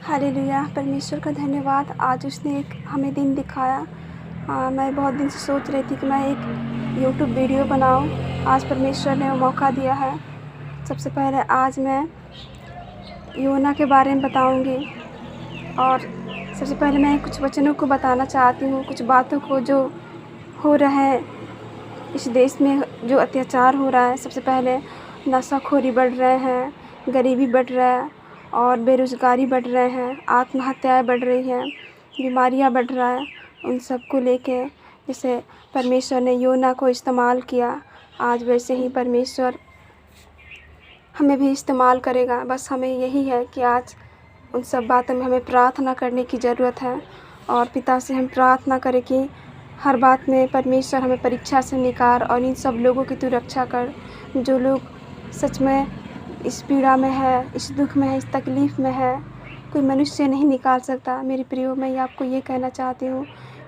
Hallelujah. परमेश्वर का धन्यवाद। आज उसने एक हमें दिन दिखाया। मैं बहुत दिन से सोच रही थी कि मैं एक यूट्यूब वीडियो बनाऊं। आज परमेश्वर ने वो मौका दिया है। सबसे पहले आज मैं योना के बारे में बताऊंगी और सबसे पहले मैं कुछ वचनों को बताना चाहती हूँ, कुछ बातों को जो हो रहा है इस देश में, जो अत्याचार हो रहा है। सबसे पहले नशाखोरी बढ़ रहे हैं, गरीबी बढ़ रहा है और बेरोज़गारी बढ़ रहे हैं, आत्महत्याएं बढ़ रही हैं, बीमारियां बढ़ रहा है। उन सब को लेके जैसे परमेश्वर ने योना को इस्तेमाल किया, आज वैसे ही परमेश्वर हमें भी इस्तेमाल करेगा। बस हमें यही है कि आज उन सब बातों में हमें प्रार्थना करने की ज़रूरत है और पिता से हम प्रार्थना करें कि हर बात में परमेश्वर हमें परीक्षा से निकाल और इन सब लोगों की तू रक्षा कर, जो लोग सच में इस पीड़ा में है, इस दुख में है, इस तकलीफ़ में है। कोई मनुष्य नहीं निकाल सकता। मेरे प्रियो, मैं आपको ये कहना चाहती हूँ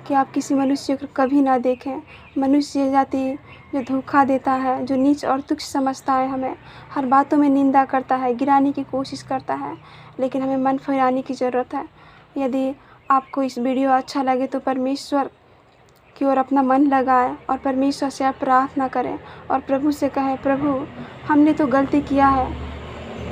कि आप किसी मनुष्य को कभी ना देखें। मनुष्य जाति जो धोखा देता है, जो नीच और तुच्छ समझता है, हमें हर बातों में निंदा करता है, गिराने की कोशिश करता है, लेकिन हमें मन फिराने की ज़रूरत है। यदि आपको इस वीडियो अच्छा लगे तो परमेश्वर की ओर अपना मन लगाएं और परमेश्वर से आप प्रार्थना करें और प्रभु से कहें, प्रभु हमने तो गलती किया है,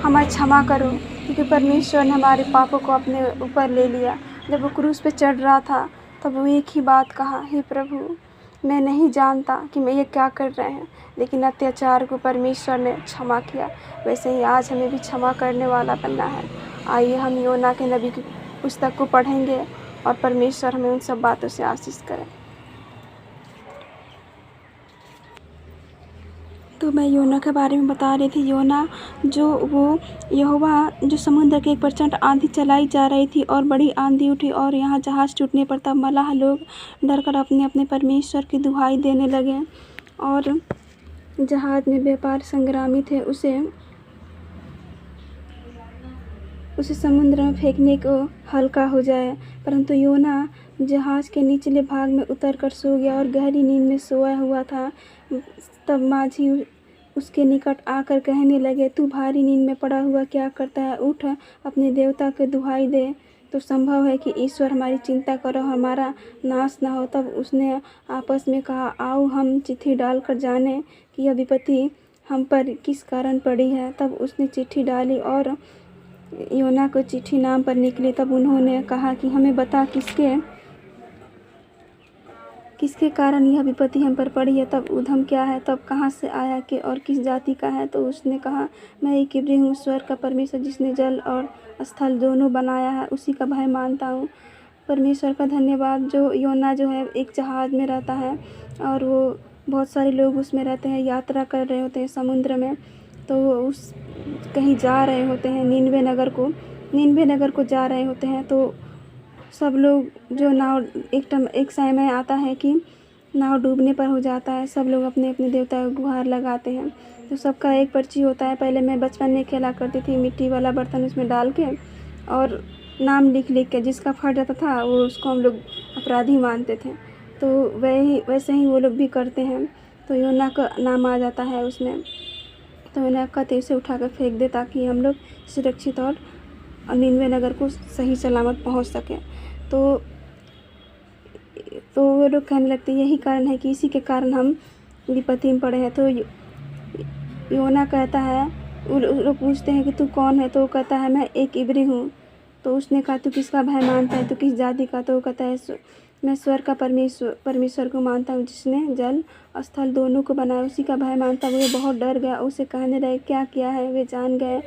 हमें क्षमा करो। क्योंकि परमेश्वर ने हमारे पापों को अपने ऊपर ले लिया। जब वो क्रूस पे चढ़ रहा था तब वो एक ही बात कहा, हे प्रभु मैं नहीं जानता कि मैं ये क्या कर रहे हैं, लेकिन अत्याचार को परमेश्वर ने क्षमा किया। वैसे ही आज हमें भी क्षमा करने वाला बनना है। आइए हम योना के नबी की पुस्तक को पढ़ेंगे और परमेश्वर हमें उन सब बातों से आशीष करें। तो मैं योना के बारे में बता रही थी। योना जो वो यहोवा जो समुद्र के एक प्रचंड आंधी चलाई जा रही थी और बड़ी आंधी उठी और यहाँ जहाज़ टूटने पर तब मलाह लोग डरकर अपने अपने परमेश्वर की दुहाई देने लगे और जहाज़ में व्यापार संग्रामी थे उसे समुद्र में फेंकने को हल्का हो जाए। परंतु योना जहाज़ के निचले भाग में उतर कर सो गया और गहरी नींद में सोया हुआ था। तब माझी उसके निकट आकर कहने लगे, तू भारी नींद में पड़ा हुआ क्या करता है? उठ, अपने देवता के दुहाई दे, तो संभव है कि ईश्वर हमारी चिंता करो, हमारा नाश न हो। तब उसने आपस में कहा, आओ हम चिट्ठी डालकर जाने कि यह विपत्ति हम पर किस कारण पड़ी है। तब उसने चिट्ठी डाली और योना को चिट्ठी नाम पर निकली। तब उन्होंने कहा कि हमें बता किसके कारण यह विपत्ति हम पर पड़ी है, तब उद्यम क्या है, तब कहाँ से आया कि और किस जाति का है। तो उसने कहा, मैं एक इब्री हूँ, स्वर्ग का परमेश्वर जिसने जल और स्थल दोनों बनाया है, उसी का भय मानता हूँ। परमेश्वर का धन्यवाद। जो योना जो है एक जहाज़ में रहता है और वो बहुत सारे लोग उसमें रहते हैं, यात्रा कर रहे होते हैं समुद्र में। तो वो कहीं जा रहे होते हैं नीनवे नगर को जा रहे होते हैं। तो सब लोग जो नाव एक समय आता है कि नाव डूबने पर हो जाता है। सब लोग अपने अपने देवता को गुहार लगाते हैं। तो सबका एक पर्ची होता है। पहले मैं बचपन में खेला करती थी, मिट्टी वाला बर्तन उसमें डाल के और नाम लिख के जिसका फट जाता था वो उसको हम लोग अपराधी मानते थे। तो वैसे ही वो लोग भी करते हैं। तो योना का नाम आ जाता है उसमें। तो योना कहते उसे उठा कर फेंक दे ताकि हम लोग सुरक्षित और नीनवे नगर को सही सलामत पहुंच सकें। तो वो लोग कहने लगते यही कारण है कि इसी के कारण हम विपत्ति में पड़े हैं। तो योना कहता है, वो लोग पूछते हैं कि तू कौन है? तो वो कहता है, मैं एक इब्री हूँ। तो उसने कहा, तू किसका भय मानता है, तू किस जाति का? तो वो कहता है, मैं स्वर्ग का परमेश्वर को मानता हूँ जिसने जल स्थल दोनों को बनाया, उसी का भय मानता हूँ। वो बहुत डर गया। उसे कहने लगे, क्या किया है? वे जान गए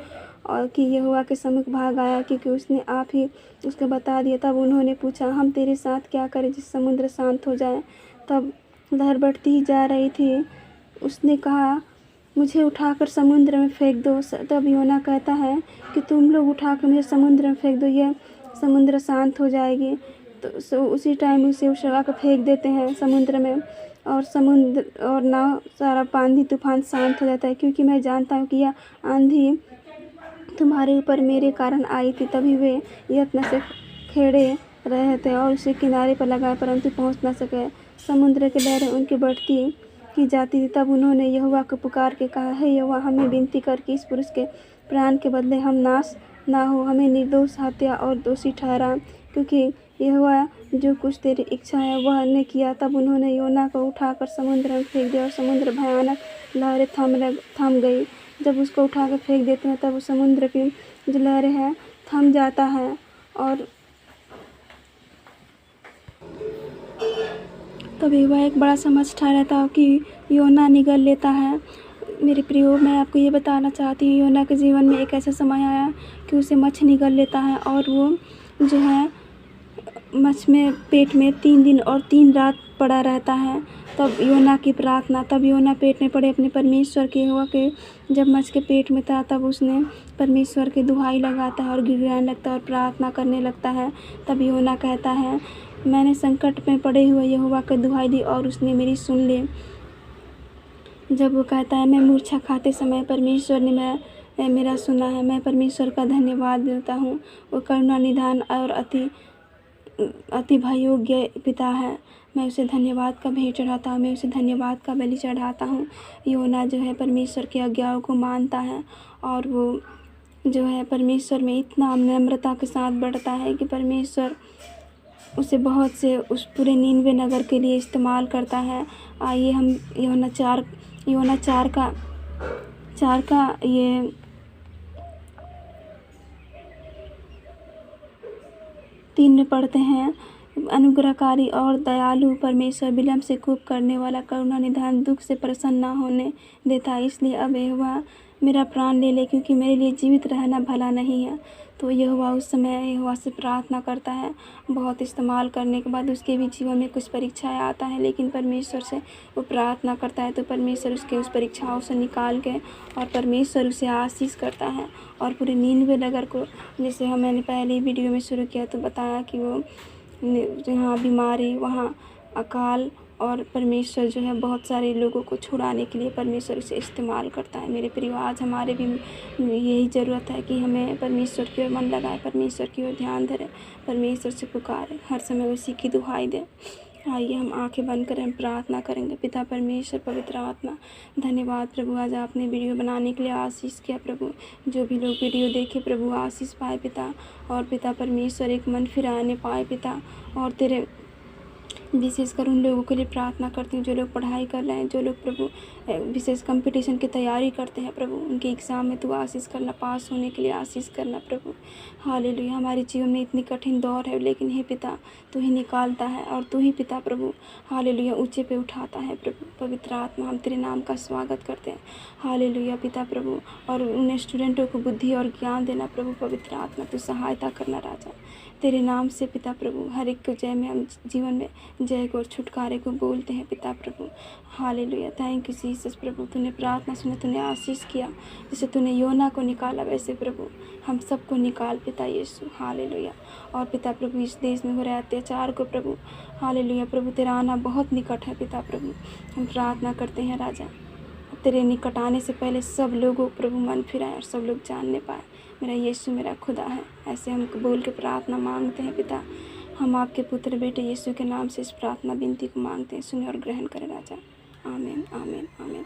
और कि यहोवा के सम्मुख भाग आया, क्योंकि उसने आप ही उसको बता दिया। तब उन्होंने पूछा, हम तेरे साथ क्या करें जिस समुद्र शांत हो जाए? तब लहर बढ़ती ही जा रही थी। उसने कहा, मुझे उठाकर समुद्र में फेंक दो। तब योना कहता है कि तुम लोग उठाकर मुझे समुद्र में फेंक दो, यह समुद्र शांत हो जाएगी। तो उसी टाइम उसे उठा कर फेंक देते हैं समुद्र में और समुद्र और नाव सारा आंधी तूफान शांत हो जाता है। क्योंकि मैं जानता हूँ कि यह आंधी तुम्हारे ऊपर मेरे कारण आई थी। तभी वे यत्न से खेड़े रहे थे और उसे किनारे पर लगाए, परंतु पहुंच न सके। समुद्र की लहरें उनकी बढ़ती की जाती थी। तब उन्होंने यहोवा को पुकार के कहा, हे यहोवा, हमें विनती कर कि इस पुरुष के प्राण के बदले हम नाश ना हो, हमें निर्दोष हत्या और दोषी ठहरा, क्योंकि यहोवा जो कुछ तेरी इच्छा है वह ने किया। तब उन्होंने योना को उठाकर समुद्र में फेंक दिया और समुद्र भयानक लहरें थम गई। जब उसको उठाकर फेंक देते हैं तब समुद्र की जो लहरें हैं थम जाता है और तभी वह एक बड़ा सा मत्स्य ठहराता है कि योना निगल लेता है। मेरे प्रियो, मैं आपको ये बताना चाहती हूँ, योना के जीवन में एक ऐसा समय आया कि उसे मत्स्य निगल लेता है और वो जो है मत्स्य में पेट में 3 दिन और 3 रात पड़ा रहता है। तब योना की प्रार्थना, तब योना पेट में पड़े अपने परमेश्वर के हुआ के जब मत्स्य के पेट में था तब उसने परमेश्वर की दुहाई लगाता है और गिड़गिड़ाने लगता है और प्रार्थना करने लगता है। तब योना कहता है, मैंने संकट में पड़े हुए यहोवा की दुहाई दी और उसने मेरी सुन ली। जब वो कहता है, मैं मूर्छा खाते समय परमेश्वर ने मेरा सुना है, मैं परमेश्वर का धन्यवाद देता हूँ। वो करुणा निधान और अति भयोग्य पिता है। मैं उसे धन्यवाद का भेंट चढ़ाता हूँ, मैं उसे धन्यवाद का बलि चढ़ाता हूँ। योना जो है परमेश्वर की आज्ञाओं को मानता है और वो जो है परमेश्वर में इतना नम्रता के साथ बढ़ता है कि परमेश्वर उसे बहुत से उस पूरे नीनवे नगर के लिए इस्तेमाल करता है। आइए हम योना 4 का ये 3 में पढ़ते हैं। अनुग्रहकारी और दयालु परमेश्वर, विलम्ब से कोप करने वाला, करुणा निधान, दुख से प्रसन्न न होने देता, इसलिए अब यहोवा मेरा प्राण ले ले, क्योंकि मेरे लिए जीवित रहना भला नहीं है। तो यहोवा उस समय यहोवा से प्रार्थना करता है। बहुत इस्तेमाल करने के बाद उसके भी जीवन में कुछ परीक्षाएं आता है, लेकिन परमेश्वर से वो प्रार्थना करता है तो परमेश्वर उसके उस परीक्षाओं से निकाल के और परमेश्वर उसे आशीष करता है। और पूरे नीनवे नगर को, जैसे मैंने पहले वीडियो में शुरू किया तो बताया कि वो जहाँ बीमारी, वहाँ अकाल, और परमेश्वर जो है बहुत सारे लोगों को छुड़ाने के लिए परमेश्वर उसे इस्तेमाल करता है। मेरे प्रिय, आज हमारे भी यही ज़रूरत है कि हमें परमेश्वर की ओर मन लगाए, परमेश्वर की ओर ध्यान धरें, परमेश्वर से पुकारें, हर समय उसी की दुहाई दें। आइए हम आंखें बंद करें, हम प्रार्थना करेंगे। पिता परमेश्वर, पवित्र आत्मा, धन्यवाद प्रभु, आज आपने वीडियो बनाने के लिए आशीष किया प्रभु। जो भी लोग वीडियो देखे प्रभु आशीष पाए पिता, और पिता परमेश्वर एक मन फिराने पाए पिता। और तेरे विशेषकर उन लोगों के लिए प्रार्थना करती हूँ जो लोग पढ़ाई कर रहे हैं, जो लोग प्रभु विशेष कंपटीशन की तैयारी करते हैं प्रभु, उनके एग्ज़ाम में तू आशीष करना, पास होने के लिए आशीष करना प्रभु। हालेलुया। हमारे जीवन में इतनी कठिन दौर है, लेकिन हे पिता तू ही निकालता है और तू ही पिता प्रभु हालेलुया ऊँचे पे उठाता है प्रभु। पवित्र आत्मा, हम तेरे नाम का स्वागत करते हैं। हालेलुया पिता प्रभु, और उन स्टूडेंटों को बुद्धि और ज्ञान देना प्रभु। पवित्र आत्मा तू सहायता करना राजा, तेरे नाम से पिता प्रभु। हर एक को जय में, हम जीवन में जय को और छुटकारे को बोलते हैं पिता प्रभु। हालेलुया। थैंक यू जीसस प्रभु, तूने प्रार्थना सुना, तूने आशीष किया, जैसे तूने योना को निकाला वैसे प्रभु हम सबको निकाल पिता यीशु। हालेलुया। और पिता प्रभु, इस देश में हो रहे अत्याचार को प्रभु हालेलुया प्रभु, तेरा आना बहुत निकट है पिता प्रभु। हम प्रार्थना करते हैं राजा, तेरे निकट आने से पहले सब लोगों प्रभु मन फिराएं और सब लोग जानने पाए मेरा यीशु मेरा खुदा है। ऐसे हम बोल के प्रार्थना मांगते हैं पिता। हम आपके पुत्र बेटे यीशु के नाम से इस प्रार्थना विनती को मांगते हैं, सुने और ग्रहण करें राजा। आमीन आमीन आमीन।